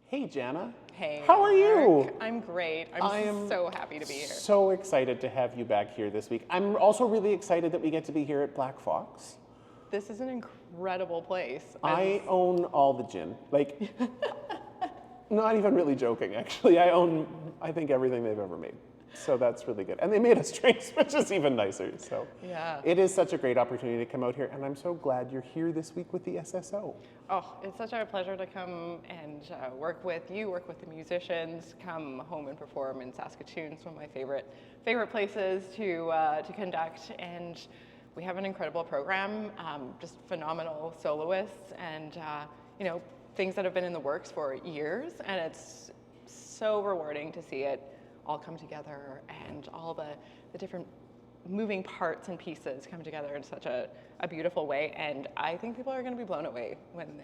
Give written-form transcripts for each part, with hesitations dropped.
Hey, Janna. Hey, How are you? Mark. I'm great. I'm so happy to be here. So excited to have you back here this week. I'm also really excited that we get to be here at Black Fox. This is an incredible place. I own all the gin. Like, not even really joking, actually. I own, I think, everything they've ever made. So that's really good. And they made us drinks, which is even nicer. So Yeah. it is such a great opportunity to come out here. And I'm so glad you're here this week with the SSO. Oh, it's such a pleasure to come and work with you, work with the musicians, come home and perform in Saskatoon. It's one of my favorite places to conduct. And we have an incredible program, just phenomenal soloists, and things that have been in the works for years. And it's so rewarding to see it all come together and all the different moving parts and pieces come together in such a beautiful way. And I think people are going to be blown away when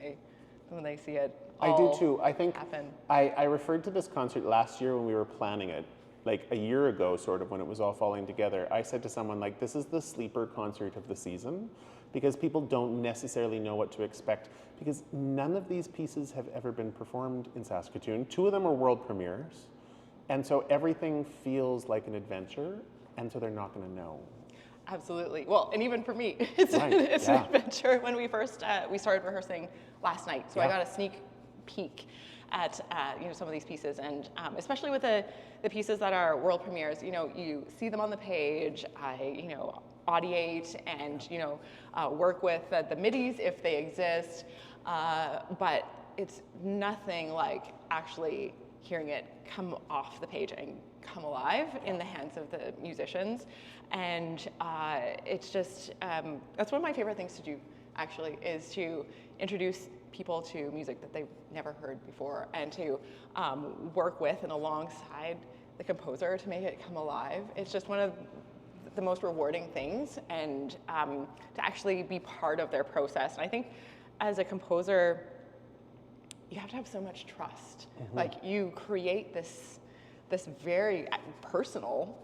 they see it all I do too. I think happen. I referred to this concert last year when we were planning it, like a year ago, sort of, when it was all falling together. I said to someone, like, this is the sleeper concert of the season, because people don't necessarily know what to expect, because none of these pieces have ever been performed in Saskatoon. 2 of them are world premieres. And so everything feels like an adventure, and so they're not going to know. Absolutely. Well, and even for me, it's Right, an yeah. adventure. When we first we started rehearsing last night, so I Yeah. got a sneak peek at some of these pieces, and especially with the pieces that are world premieres. You see them on the page. I audiate and work with the midis if they exist, but it's nothing like actually hearing it come off the page and come alive in the hands of the musicians. And it's just, that's one of my favorite things to do, actually, is to introduce people to music that they've never heard before, and to work with and alongside the composer to make it come alive. It's just one of the most rewarding things, and to actually be part of their process. And I think as a composer, you have to have so much trust. Mm-hmm. Like, you create this very personal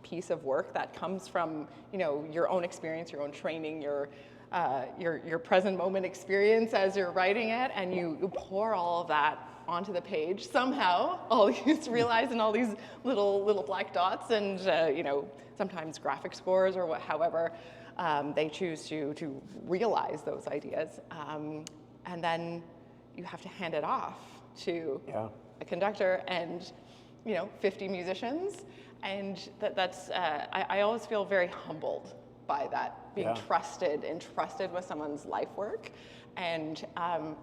piece of work that comes from your own experience, your own training, your present moment experience as you're writing it, and you pour all of that onto the page somehow. All these realized in all these little black dots, and sometimes graphic scores or however they choose to realize those ideas, and then you have to hand it off to a conductor and 50 musicians, and that's I always feel very humbled by that, being entrusted with someone's life work, and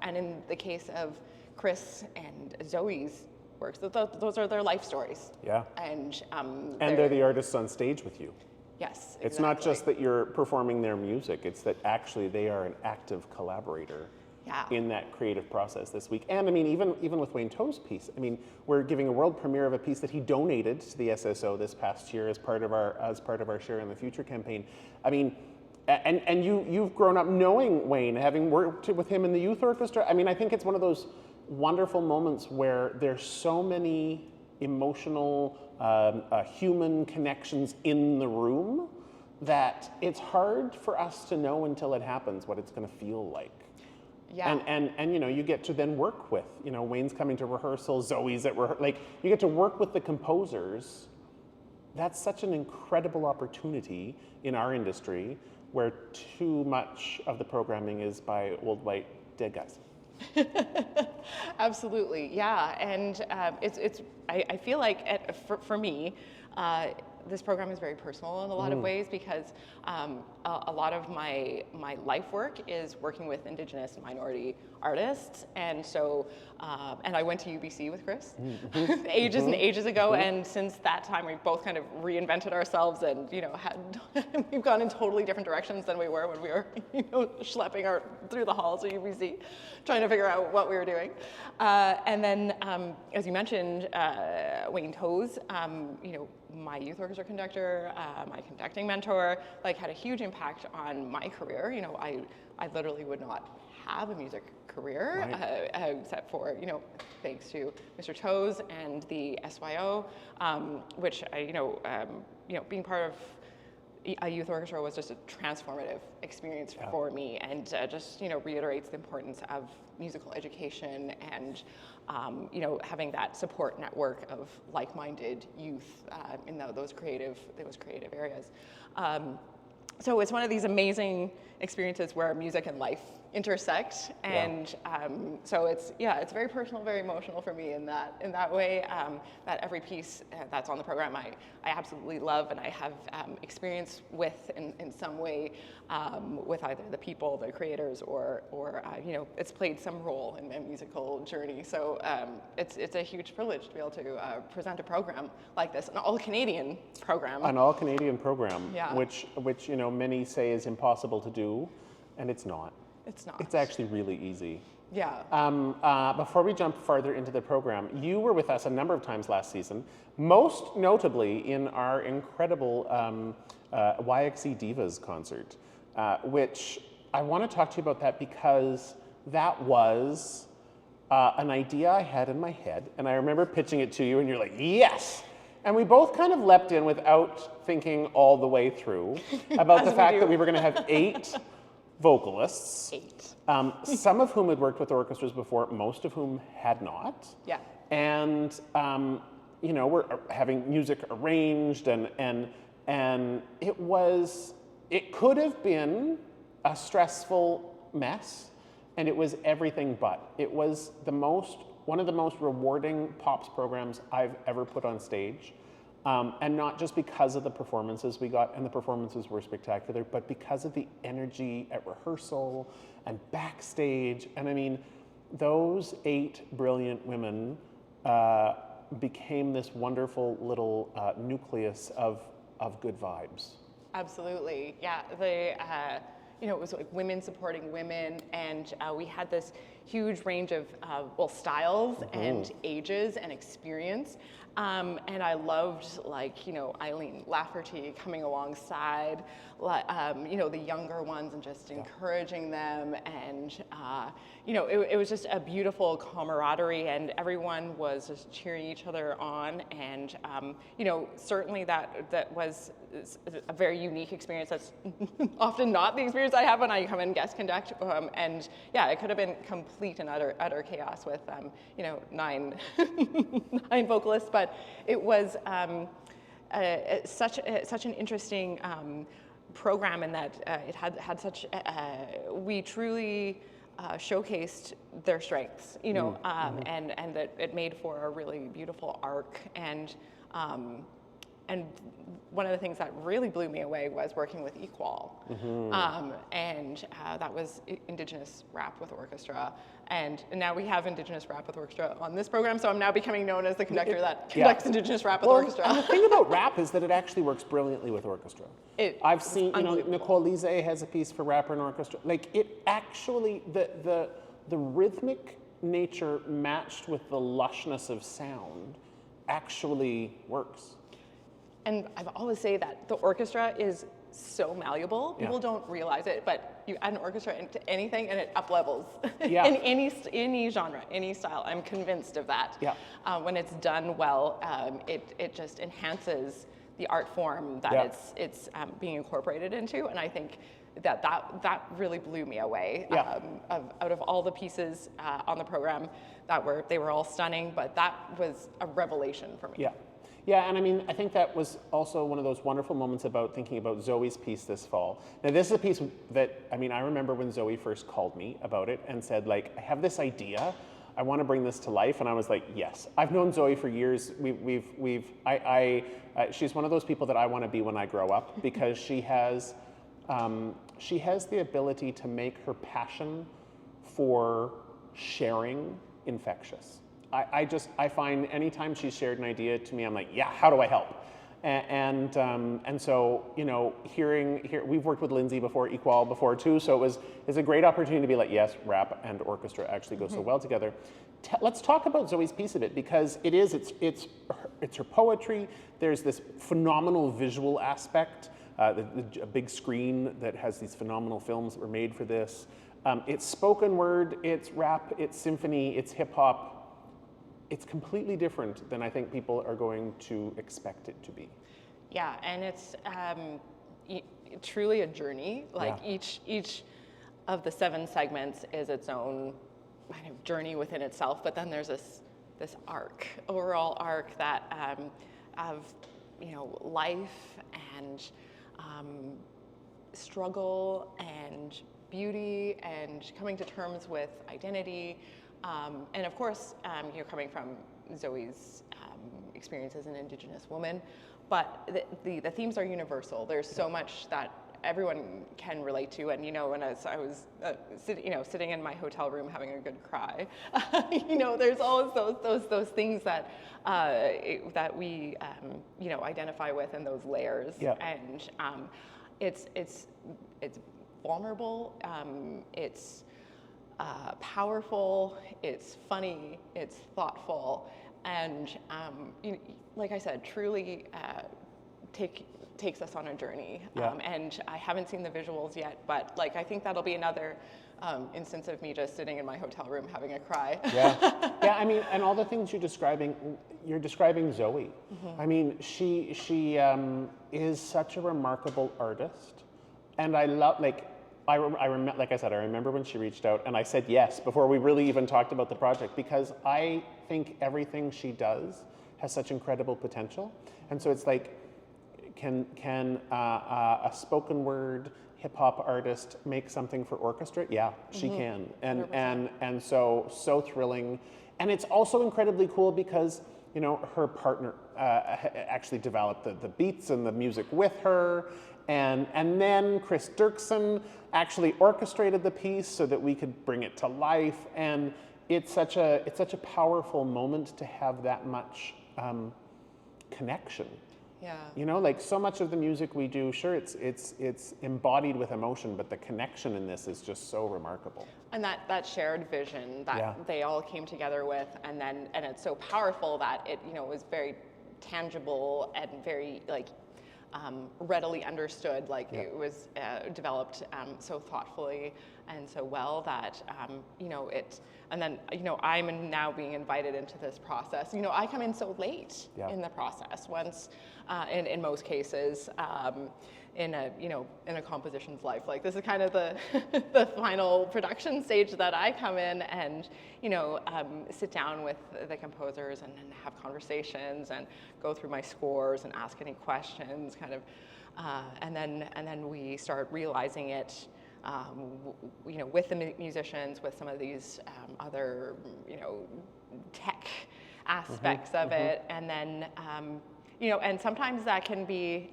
in the case of Chris and Zoe's works, those are their life stories. Yeah. And they're the artists on stage with you. Yes, It's not just that you're performing their music, it's that actually they are an active collaborator in that creative process this week. And I mean, even with Wayne Toe's piece, I mean, we're giving a world premiere of a piece that he donated to the SSO this past year as part of our Share in the Future campaign. I mean, and you've grown up knowing Wayne, having worked with him in the youth orchestra. I mean, I think it's one of those wonderful moments where there's so many emotional, human connections in the room that it's hard for us to know until it happens what it's going to feel like. Yeah. And you get to then work with, Wayne's coming to rehearsal, Zoe's at rehearsal, like, you get to work with the composers. That's such an incredible opportunity in our industry, where too much of the programming is by old white dead guys. Absolutely, yeah, and I feel like for me, this program is very personal in a lot of ways, because a lot of my life work is working with Indigenous and minority artists, and so and I went to UBC with Chris ages and ages ago, and since that time we've both kind of reinvented ourselves, and we've gone in totally different directions than we were when we were schlepping through the halls of UBC, trying to figure out what we were doing, and then as you mentioned, Wayne Toe's, my youth orchestra conductor, my conducting mentor, had a huge impact on my career. I literally would not have a music career, except for, thanks to Mr. Toe's and the SYO, which I, being part of a youth orchestra was just a transformative experience for me, and just reiterates the importance of musical education and having that support network of like-minded youth in those creative areas. So it's one of these amazing experiences where music and life intersect, and so it's very personal, very emotional for me in that way. That every piece that's on the program I absolutely love, and I have experience with in some way with either the people, the creators, or it's played some role in my musical journey. So it's a huge privilege to be able to present a program like this, an all-Canadian program. An all-Canadian program, Yeah. which many say is impossible to do, and it's not. It's not. It's actually really easy. Yeah. Before we jump farther into the program, you were with us a number of times last season, most notably in our incredible YXE Divas concert, which I want to talk to you about that because that was an idea I had in my head, and I remember pitching it to you, and you're like, yes! And we both kind of leapt in without thinking all the way through about the fact that we were going to have 8 vocalists, some of whom had worked with orchestras before, most of whom had not. Yeah. And we're having music arranged, and it could have been a stressful mess, and it was everything but. It was one of the most rewarding pops programs I've ever put on stage. And not just because of the performances we got, and the performances were spectacular, but because of the energy at rehearsal and backstage. And I mean, those 8 brilliant women became this wonderful little nucleus of good vibes. Absolutely, yeah. It was like women supporting women, and we had this huge range of styles and ages and experience. And I loved, Eileen Lafferty coming alongside, the younger ones, and just encouraging them. And, it was just a beautiful camaraderie, and everyone was just cheering each other on. And, certainly that was a very unique experience. That's often not the experience I have when I come and guest conduct. And yeah, it could have been complete and utter chaos with, 9 vocalists, but it was such an interesting program, in that it had such, we truly showcased their strengths, and that it made for a really beautiful arc. And one of the things that really blew me away was working with Equal, and that was Indigenous Rap with Orchestra. And now we have Indigenous Rap with Orchestra on this program, so I'm now becoming known as the conductor that conducts Indigenous Rap with Orchestra. And the thing about rap is that it actually works brilliantly with orchestra. I've seen, Nicole Lise has a piece for rapper and orchestra. Like, it actually, the rhythmic nature matched with the lushness of sound actually works. And I've always say that the orchestra is so malleable. People don't realize it, but you add an orchestra into anything and it up-levels in any genre, any style. I'm convinced of that. Yeah. When it's done well, it just enhances the art form that it's being incorporated into. And I think that really blew me away. Out of all the pieces on the program, they were all stunning, but that was a revelation for me. Yeah, and I mean, I think that was also one of those wonderful moments about thinking about Zoe's piece this fall. Now, this is a piece that, I remember when Zoe first called me about it and said, I have this idea, I want to bring this to life, and I was like, yes. I've known Zoe for years. She's one of those people that I want to be when I grow up, because she has the ability to make her passion for sharing infectious. I find anytime she's shared an idea to me, I'm like, yeah, how do I help? And so, we've worked with Lindsay before, Equal before too, so it's a great opportunity to be like, yes, rap and orchestra actually go so well together. Let's talk about Zoe's piece of it, because it's her poetry. There's this phenomenal visual aspect, a big screen that has these phenomenal films that were made for this. It's spoken word, it's rap, it's symphony, it's hip hop. It's completely different than I think people are going to expect it to be. Yeah, and it's truly a journey. Like each of the 7 segments is its own kind of journey within itself, but then there's this overall arc that of life and struggle and beauty and coming to terms with identity, and of course, coming from Zoe's experience as an Indigenous woman, but the themes are universal. There's so much that everyone can relate to, and when I was sitting in my hotel room having a good cry, there's always those things that that we identify with in those layers, and it's vulnerable, it's powerful, it's funny, it's thoughtful, and like I said, truly takes us on a journey. And I haven't seen the visuals yet, but I think that'll be another instance of me just sitting in my hotel room having a cry. Yeah. I mean, and all the things you're describing Zoe. I mean, she is such a remarkable artist, and I love I remember, like I said, I remember when she reached out and I said yes before we really even talked about the project, because I think everything she does has such incredible potential. And so it's can a spoken word hip hop artist make something for orchestra? Yeah, she can. And so thrilling. And it's also incredibly cool because her partner actually developed the beats and the music with her. And then Chris Dirksen actually orchestrated the piece so that we could bring it to life. And it's such a powerful moment to have that much connection. Yeah. So much of the music we do, sure, it's embodied with emotion, but the connection in this is just so remarkable. And that shared vision that they all came together with, and it's so powerful that it was very tangible and very readily understood. It was developed so thoughtfully and so well that and then I'm now being invited into this process. I come in so late in the process. Once in most cases in a composition's life, this is kind of the final production stage that I come in and sit down with the composers and have conversations and go through my scores and ask any questions, kind of, and then we start realizing it, with the musicians, with some of these other tech aspects of it, and then and sometimes that can be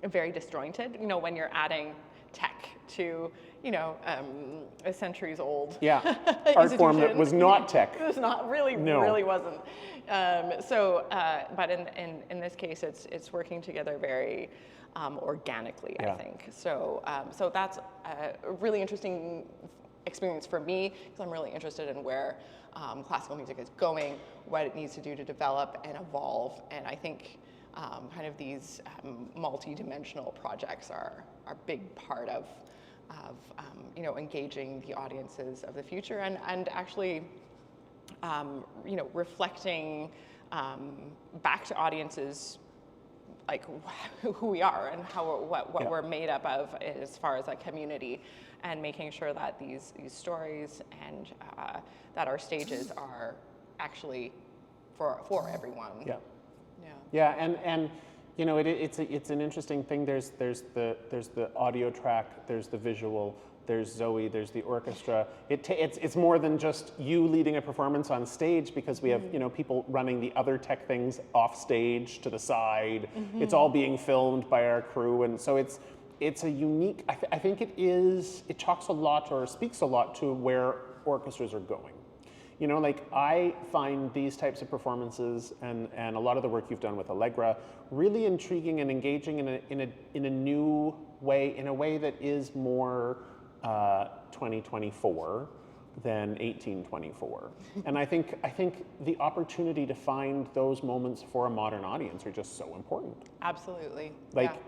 very disjointed, when you're adding tech to a centuries old art form that was not tech. It was not really, really wasn't. But in this case, it's working together very organically, I think. So that's a really interesting experience for me, because I'm really interested in where classical music is going, what it needs to do to develop and evolve, and I think kind of these multi-dimensional projects are a big part of engaging the audiences of the future, and actually reflecting back to audiences who we are and what we're made up of as far as a community, and making sure that these stories and that our stages are actually for everyone. Yeah, and it's an interesting thing. There's the audio track, there's the visual, there's Zoe, there's the orchestra. It's more than just you leading a performance on stage, because we have people running the other tech things off stage to the side. It's all being filmed by our crew, and so it's a unique. I think it talks a lot or speaks a lot to where orchestras are going. I find these types of performances and a lot of the work you've done with Allegra really intriguing and engaging in a new way, in a way that is more 2024 than 1824. And I think the opportunity to find those moments for a modern audience are just so important. Absolutely.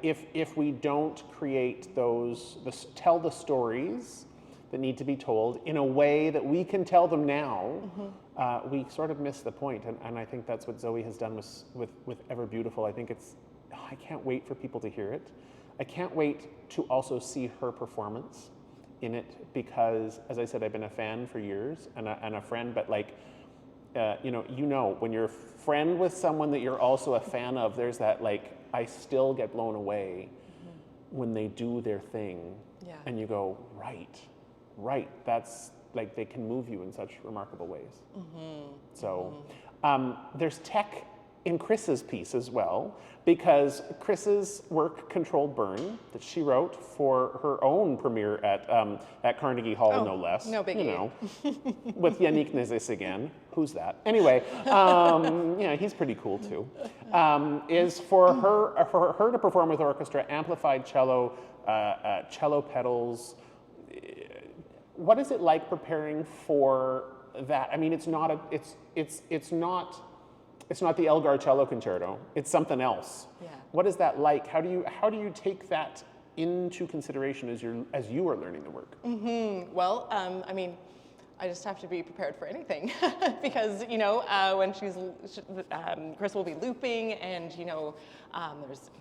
If we don't create tell the stories that need to be told in a way that we can tell them now, we sort of miss the point. And I think that's what Zoe has done with Ever Beautiful. I think I can't wait for people to hear it. I can't wait to also see her performance in it, because, as I said, I've been a fan for years and a friend, but like, when you're a friend with someone that you're also a fan of, there's that, like, I still get blown away when they do their thing. Yeah. And you go, right, that's, like, they can move you in such remarkable ways. So there's tech in Chris's piece as well, because Chris's work, Controlled Burn, that she wrote for her own premiere at Carnegie Hall, no less. No biggie. You know, with Yannick Nézis again. Who's that? Anyway, he's pretty cool too. Is for her to perform with orchestra, amplified cello, cello pedals. What is it like preparing for that? I mean, it's not the Elgar cello concerto. It's something else. Yeah. What is that like? How do you take that into consideration as you are learning the work? Well, I mean, I just have to be prepared for anything because when Chris will be looping, and there's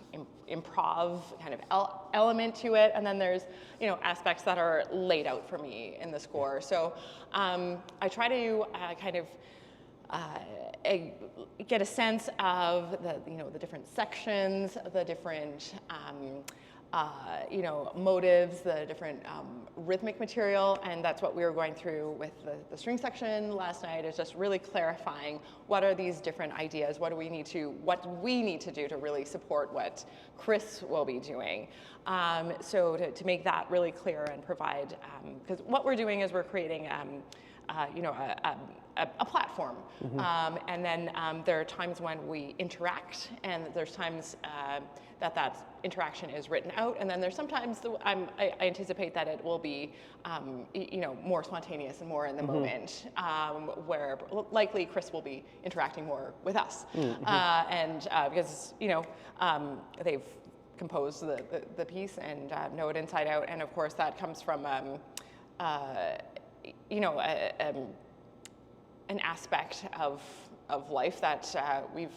improv kind of element to it, and then there's aspects that are laid out for me in the score. So I try to kind of get a sense of the different sections, the different motives, the different rhythmic material, and that's what we were going through with the string section last night, is just really clarifying what are these different ideas, what we need to do to really support what Chris will be doing. So to make that really clear and provide, because what we're doing is we're creating a platform. And then there are times when we interact, and there's times that interaction is written out, and then there's sometimes I anticipate that it will be more spontaneous and more in the moment, where likely Chris will be interacting more with us, and because they've composed the piece and know it inside out, and of course that comes from an aspect of life that we've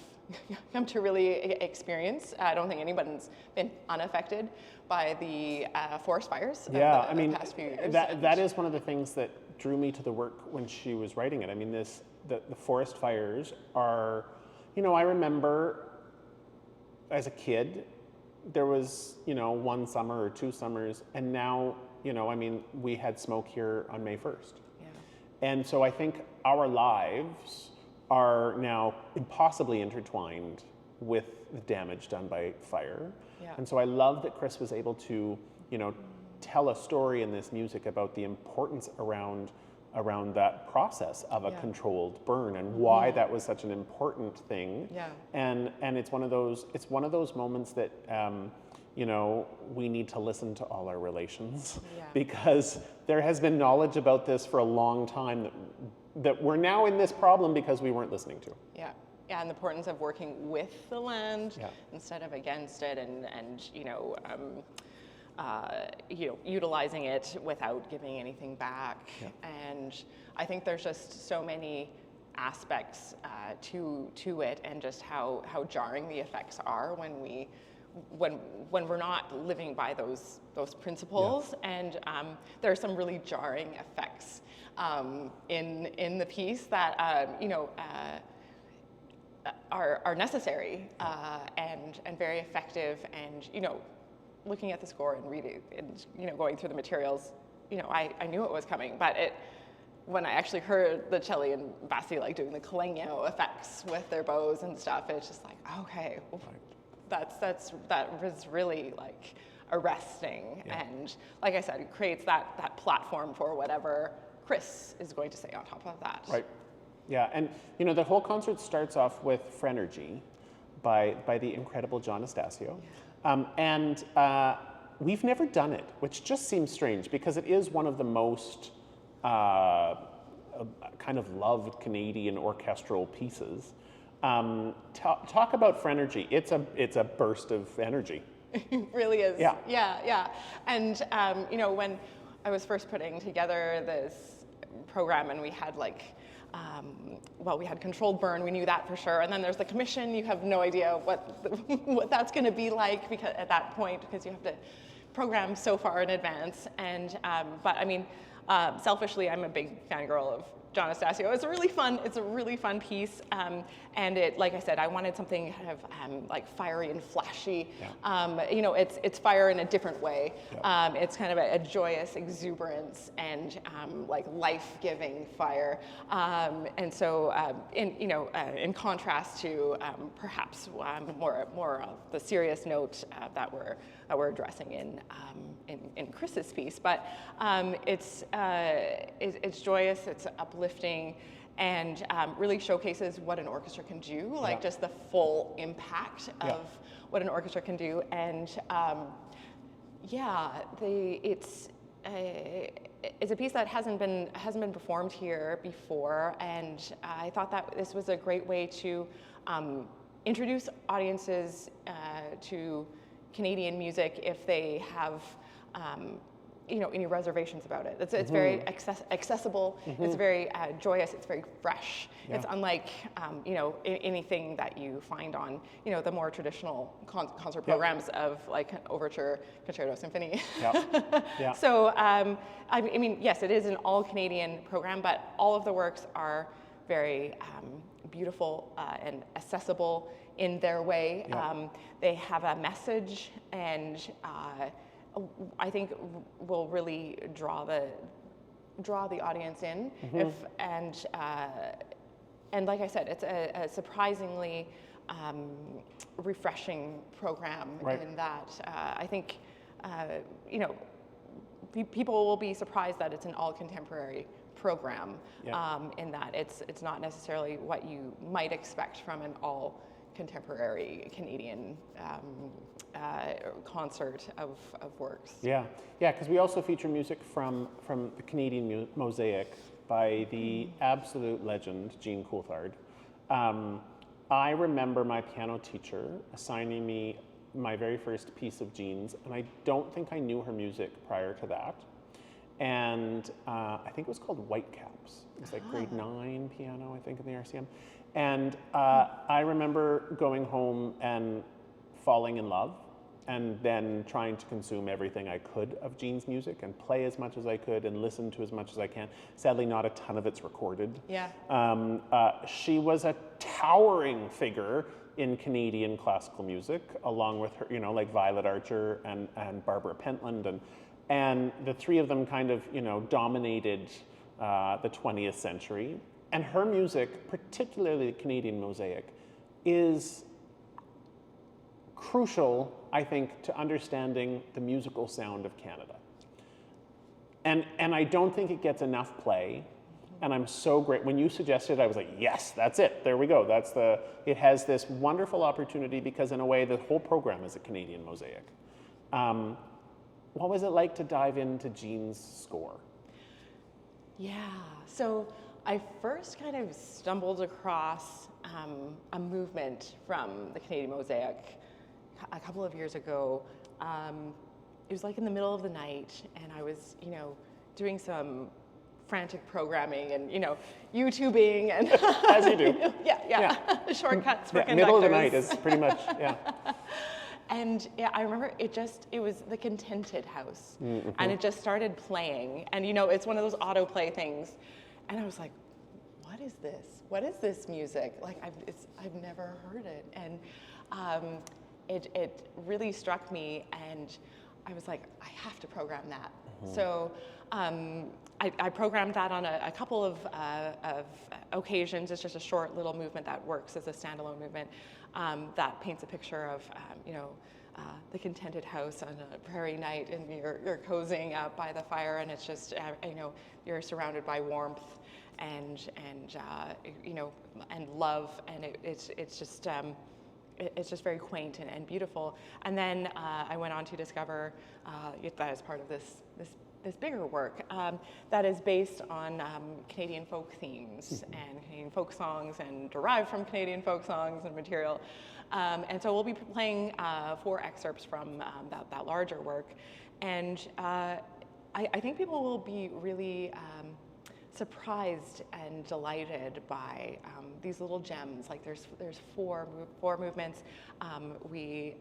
come to really experience. I don't think anyone's been unaffected by the forest fires of the past few years. That is one of the things that drew me to the work when she was writing it. I mean, the forest fires are, I remember as a kid, there was, one summer or two summers, and now, we had smoke here on May 1st. Yeah. And so I think our lives are now impossibly intertwined with the damage done by fire. Yeah. And so I love that Chris was able to, tell a story in this music about the importance around that process of a controlled burn, and why that was such an important thing. Yeah. And it's one of those moments that we need to listen to all our relations, because there has been knowledge about this for a long time that we're now in this problem because we weren't listening to. Yeah, and the importance of working with the land instead of against it, and utilizing it without giving anything back. Yeah. And I think there's just so many aspects to it, and just how jarring the effects are when we're not living by those principles. Yeah. And there are some really jarring effects in the piece that are necessary and very effective. And looking at the score and reading and going through the materials, I knew it was coming, but when I actually heard the celli and bassi doing the clangio effects with their bows and stuff, it's just like, okay, well, that was really arresting. Yeah. And like I said, it creates that platform for whatever Chris is going to say on top of that. Right. Yeah, and the whole concert starts off with Frenergy by the incredible John Estacio. Yeah. And we've never done it, which just seems strange, because it is one of the most kind of loved Canadian orchestral pieces. Talk about Frenergy. It's a burst of energy. It really is. Yeah. Yeah. And when I was first putting together this program, and we had well, we had controlled burn, we knew that for sure. And then there's the commission, you have no idea what that's going to be like because at that point, because you have to program so far in advance. And but I mean, selfishly, I'm a big fangirl of Janna Sailor. It's a really fun piece, and it, like I said, I wanted something kind of like fiery and flashy. Yeah. You know, it's fire in a different way. Yeah. It's kind of a joyous exuberance and like life-giving fire. And so, in contrast to perhaps more of the serious note that we're addressing in Chris's piece, but it's joyous, it's uplifting, and really showcases what an orchestra can do, like just the full impact of what an orchestra can do. And it's a piece that hasn't been performed here before, and I thought that this was a great way to introduce audiences to Canadian music if they have any reservations about it. It's very accessible. It's very joyous. It's very fresh. Yeah. It's unlike anything that you find on the more traditional concert programs of like overture, concerto, symphony. Yeah. Yeah. So I mean, yes, it is an all Canadian program, but all of the works are very beautiful and accessible in their way. Yeah. They have a message, and I think will really draw the audience in. And like I said, it's a surprisingly refreshing program in that I think people will be surprised that it's an all contemporary program. Yeah. In that it's not necessarily what you might expect from an all contemporary Canadian concert of works. Yeah, because we also feature music from the Canadian Mosaic by the absolute legend, Jean Coulthard. I remember my piano teacher assigning me my very first piece of Jean's, and I don't think I knew her music prior to that. And I think it was called Whitecaps. It was like grade 9 piano, I think, in the RCM. And I remember going home and falling in love, and then trying to consume everything I could of Jean's music and play as much as I could and listen to as much as I can. Sadly, not a ton of it's recorded. Yeah. She was a towering figure in Canadian classical music, along with her, like Violet Archer and Barbara Pentland, and the three of them kind of, dominated the 20th century. And her music, particularly the Canadian Mosaic, is crucial, I think, to understanding the musical sound of Canada. And I don't think it gets enough play. And I'm so great. When you suggested it, I was like, yes, that's it. There we go. It has this wonderful opportunity because in a way, the whole program is a Canadian Mosaic. What was it like to dive into Jean's score? Yeah, so I first kind of stumbled across a movement from the Canadian Mosaic a couple of years ago. It was like in the middle of the night, and I was, doing some frantic programming and, YouTubing and as you do. Yeah. Shortcuts for conductors. Middle of the night is pretty much, And I remember it was the Contented House, and it just started playing, and it's one of those autoplay things, and I was like, what is this? What is this music? Like I've never heard it, and it really struck me, and I was like, I have to program that. So I programmed that on a couple of occasions. It's just a short little movement that works as a standalone movement that paints a picture of the Contented House on a prairie night, and you're cozying up by the fire, and it's just you're surrounded by warmth and love, and it's just very quaint and beautiful. And then I went on to discover that as part of this bigger work that is based on Canadian folk themes and Canadian folk songs and derived from Canadian folk songs and material. And so we'll be playing 4 excerpts from that larger work. And I think people will be really surprised and delighted by these little gems. Like there's four movements. We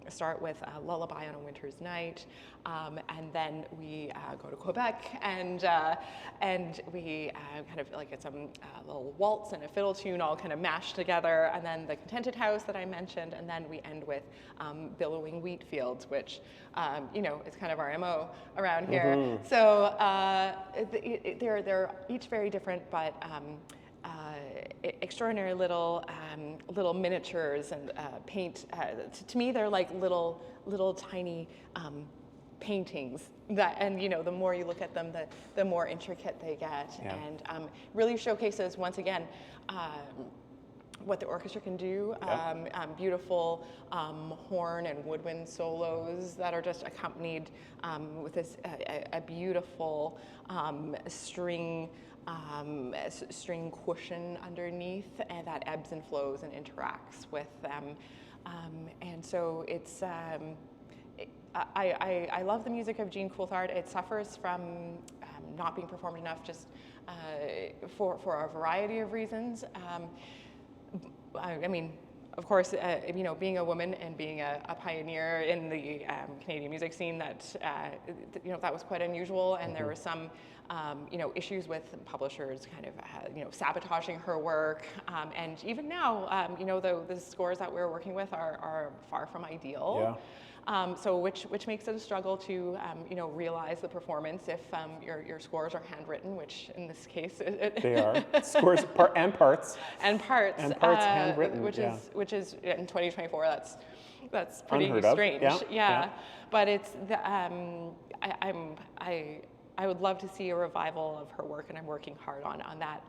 start with Lullaby on a Winter's Night, and then we go to Quebec, and we kind of like it's a little waltz and a fiddle tune all kind of mashed together, and then the Contented House that I mentioned, and then we end with Billowing Wheat Fields, which is kind of our MO around here. Mm-hmm. So they're each very different, but extraordinary little miniatures and paint. To me, they're like little tiny paintings that, and the more you look at them, the more intricate they get, and really showcases once again what the orchestra can do. Beautiful horn and woodwind solos that are just accompanied with this a beautiful string cushion underneath, and that ebbs and flows and interacts with them. And so it's I love the music of Jean Coulthard. It suffers from not being performed enough, just for a variety of reasons. I mean, of course, being a woman and being a pioneer in the Canadian music scene, that was quite unusual, and there were some issues with publishers kind of sabotaging her work, and even now, the scores that we're working with are far from ideal. Yeah. So which makes it a struggle to realize the performance if your scores are handwritten, which in this case they are scores and parts handwritten, which is in 2024 that's pretty Unheard strange. Yeah. But it's I would love to see a revival of her work, and I'm working hard on that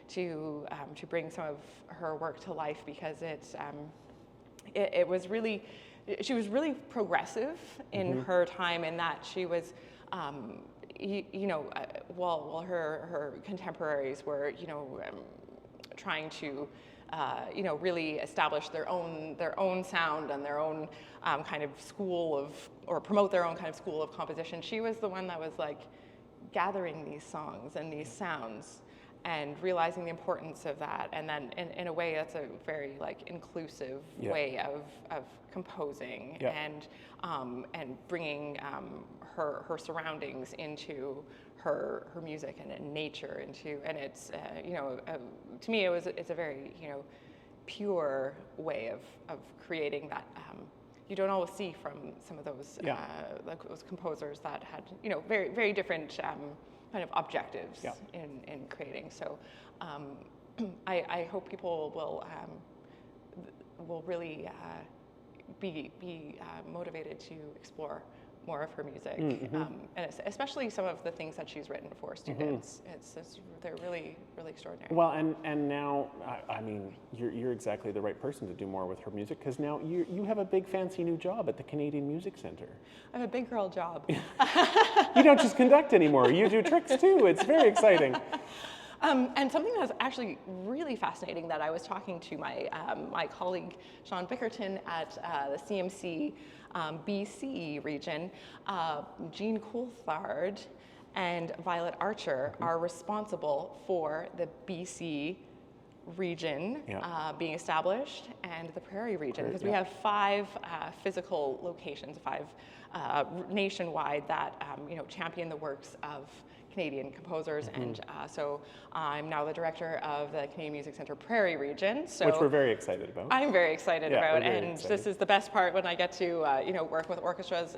to bring some of her work to life, because it was really. She was really progressive in her time, in that she was, while her contemporaries were, trying to, really establish their own sound and their own kind of or promote their own kind of school of composition. She was the one that was like gathering these songs and these sounds, and realizing the importance of that, and then in a way that's a very like inclusive way of composing, and bringing her surroundings into her music and nature into, and it's to me it's a very pure way of creating that you don't always see from some of those those composers that had very very different kind of objectives in creating. So I hope people will really be motivated to explore more of her music, and especially some of the things that she's written for students. They're really, really extraordinary. Well, and now, I mean, you're exactly the right person to do more with her music, because now you have a big fancy new job at the Canadian Music Centre. I have a big girl job. You don't just conduct anymore, you do tricks too. It's very exciting. And something that's actually really fascinating, that I was talking to my colleague Sean Bickerton at the CMC BC region, Jean Coulthard and Violet Archer are responsible for the BC region being established, and the Prairie region, because we have 5 physical locations, 5 nationwide that champion the works of Canadian composers, and so I'm now the director of the Canadian Music Centre Prairie region. So which we're very excited about. I'm very excited about, and this is the best part, when I get to work with orchestras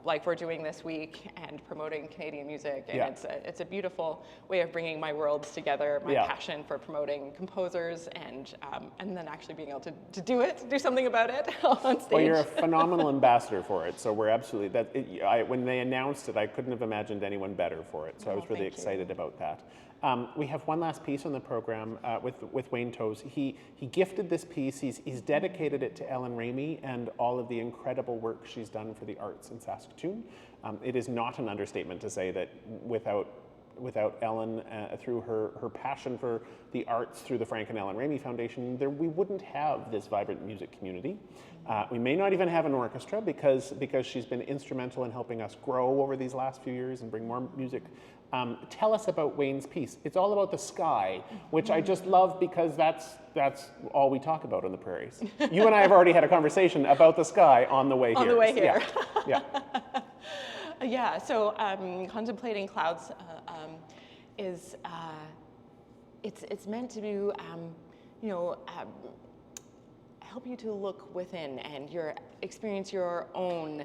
like we're doing this week, and promoting Canadian music, and it's a beautiful way of bringing my worlds together, my passion for promoting composers, and then actually being able to do something about it on stage. Well, you're a phenomenal ambassador for it, so we're absolutely when they announced it, I couldn't have imagined anyone better for it, so I was really excited about that. We have one last piece on the program with Wayne Toews. He gifted this piece. He's dedicated it to Ellen Ramey and all of the incredible work she's done for the arts in Saskatoon. It is not an understatement to say that without Ellen, through her passion for the arts through the Frank and Ellen Ramey Foundation, we wouldn't have this vibrant music community. We may not even have an orchestra, because she's been instrumental in helping us grow over these last few years and bring more music Tell us about Wayne's piece. It's all about the sky, which I just love because that's all we talk about on the prairies. You and I have already had a conversation about the sky on the way here. On the way here. Yeah. Yeah, so contemplating clouds is, it's meant to, help you to look within and experience your own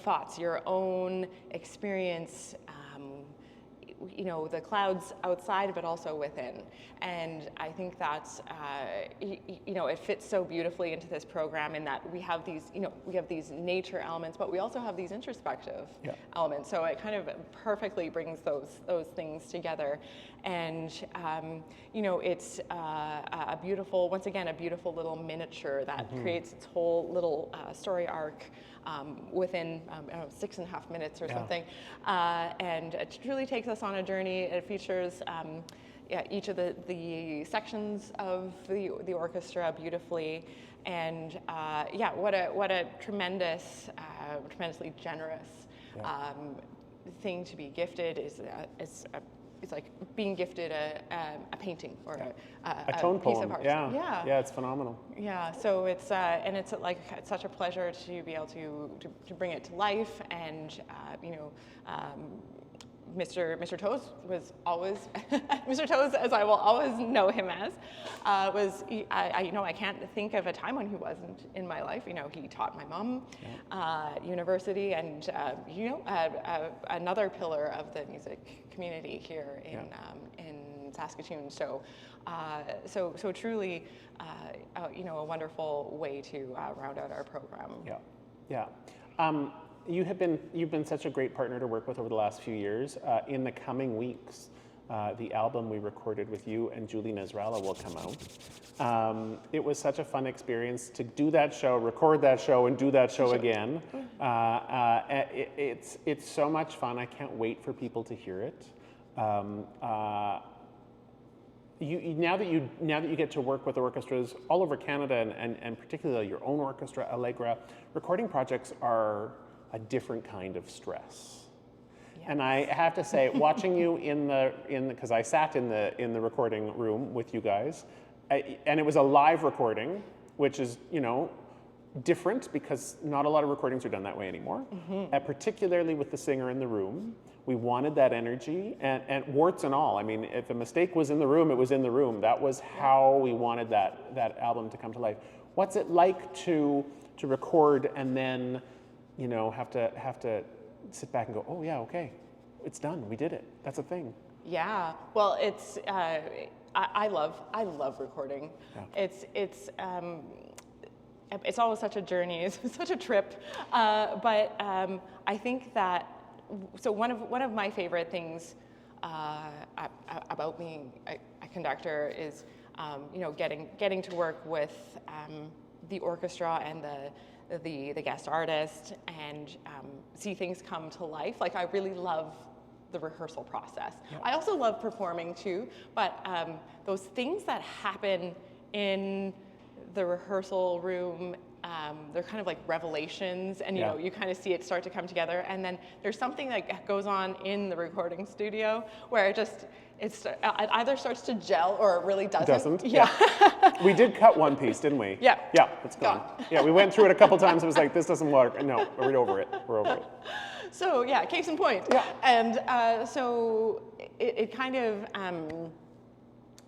thoughts, your own experience, the clouds outside, but also within. And I think that's, it fits so beautifully into this program in that we have these nature elements, but we also have these introspective elements. So it kind of perfectly brings those things together. And, it's a beautiful, once again, a beautiful little miniature that creates its whole little story arc within 6.5 minutes or something, and it truly takes us on a journey. It features each of the sections of the orchestra beautifully, and what a tremendously generous thing to be gifted is it's like being gifted a painting or a tone piece poem. of art. Yeah, it's phenomenal. Yeah, so it's it's such a pleasure to be able to bring it to life, and Mr. Toes was always Mr. Toes, as I will always know him as, I can't think of a time when he wasn't in my life. He taught my mom university, and another pillar of the music community here in Saskatoon. So truly, a wonderful way to round out our program. Yeah. You've been such a great partner to work with over the last few years. In the coming weeks, the album we recorded with you and Julie Nasrallah will come out. It was such a fun experience to do that show, record that show, and do that show again. It's so much fun. I can't wait for people to hear it. Now that you get to work with orchestras all over Canada and particularly your own orchestra, Allegra, recording projects are a different kind of stress. Yes. And I have to say, watching you because I sat in the recording room with you guys, and it was a live recording, which is different because not a lot of recordings are done that way anymore. Particularly with the singer in the room, we wanted that energy, and warts and all. I mean, if a mistake was in the room, it was in the room. That was how we wanted that album to come to life. What's it like to record and then have to sit back and go, oh yeah, okay, it's done, we did it, that's a thing? Yeah, well, it's I love recording. It's always such a journey, it's such a trip, but I think that one of my favorite things about being a conductor is getting to work with the orchestra and the guest artist and see things come to life. Like, I really love the rehearsal process. I also love performing too, but those things that happen in the rehearsal room, they're kind of like revelations, and you kind of see it start to come together, and then there's something that goes on in the recording studio where it either starts to gel or it really doesn't. Yeah. We did cut one piece, didn't we? Yeah, it's gone. Yeah, we went through it a couple times. It was like, this doesn't work. No, we're over it. So case in point. Yeah. And so it kind of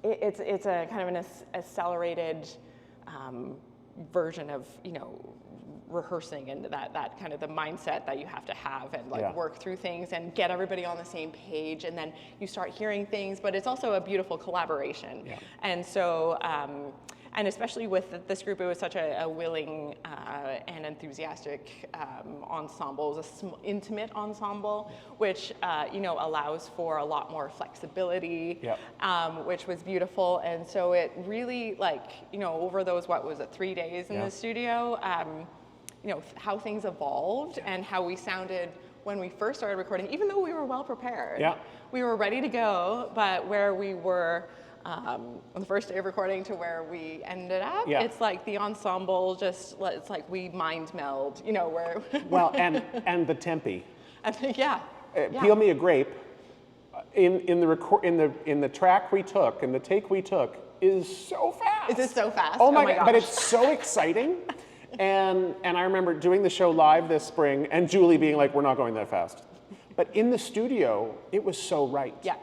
it's a kind of an accelerated version of rehearsing, and that kind of the mindset that you have to have and work through things and get everybody on the same page, and then you start hearing things, but it's also a beautiful collaboration. And so and especially with this group, it was such a willing and enthusiastic ensemble. It was an intimate ensemble, which allows for a lot more flexibility, which was beautiful. And so it really, over those 3 days in the studio, how things evolved and how we sounded when we first started recording, even though we were well prepared. We were ready to go, but where we were on the first day of recording to where we ended up, it's like the ensemble it's like we mind meld, where... Well, and the tempi. Peel me a grape, in the track we took, in the take we took, is so fast. Is it so fast? Oh my gosh. But it's so exciting. And I remember doing the show live this spring, and Julie being like, "We're not going that fast." But in the studio, it was so right. Yeah.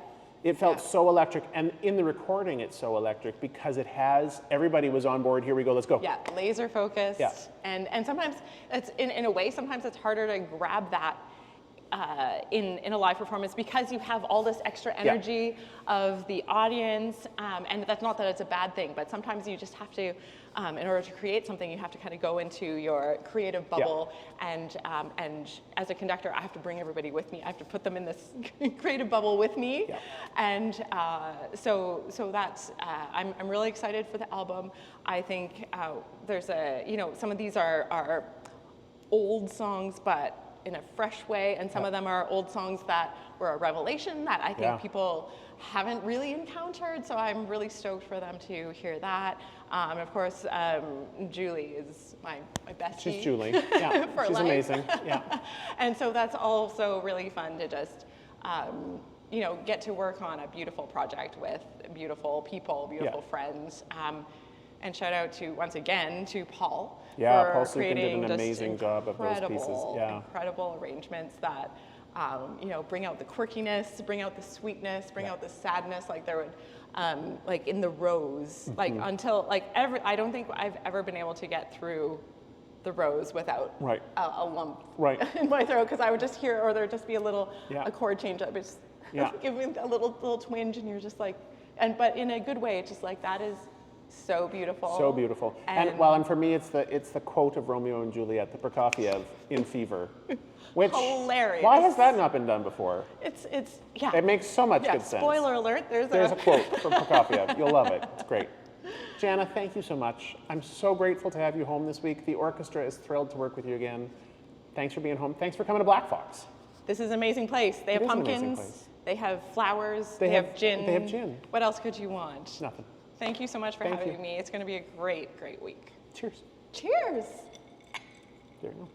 It felt so electric, and in the recording, it's so electric because it has, everybody was on board, here we go, let's go. Yeah, laser focused. Yeah. And sometimes, it's in a way, sometimes it's harder to grab that in a live performance because you have all this extra energy of the audience, and that's not that it's a bad thing, but sometimes you just have to, in order to create something, you have to kind of go into your creative bubble, and as a conductor, I have to bring everybody with me. I have to put them in this creative bubble with me, and so that's I'm really excited for the album. I think there's some of these are old songs, but in a fresh way, and some of them are old songs that were a revelation that I think people haven't really encountered, so I'm really stoked for them to hear that. And of course, Julie is my bestie. She's Julie, yeah, she's amazing, yeah. And so that's also really fun to just, get to work on a beautiful project with beautiful people, beautiful friends. And shout out once again to Paul. Yeah, for Paul Sukin creating did an amazing job of those pieces. Yeah. Incredible arrangements that, bring out the quirkiness, bring out the sweetness, bring out the sadness. Like there would, like in the Rose, like until I don't think I've ever been able to get through the Rose without a lump in my throat, because I would just hear, or there'd just be a little a chord change up. It's give me a little twinge, and you're just like, but in a good way. It's just like that is so beautiful. So beautiful. And for me, it's the quote of Romeo and Juliet, the Prokofiev in Fever, which hilarious. Why has that not been done before? It's It makes so much good sense. Spoiler alert. There's a quote from Prokofiev. You'll love it. It's great. Janna, thank you so much. I'm so grateful to have you home this week. The orchestra is thrilled to work with you again. Thanks for being home. Thanks for coming to Black Fox. This is an amazing place. They have pumpkins. They have flowers. They have gin. They have gin. What else could you want? Nothing. Thank you so much for having me. It's going to be a great, great week. Cheers. Cheers. There you go.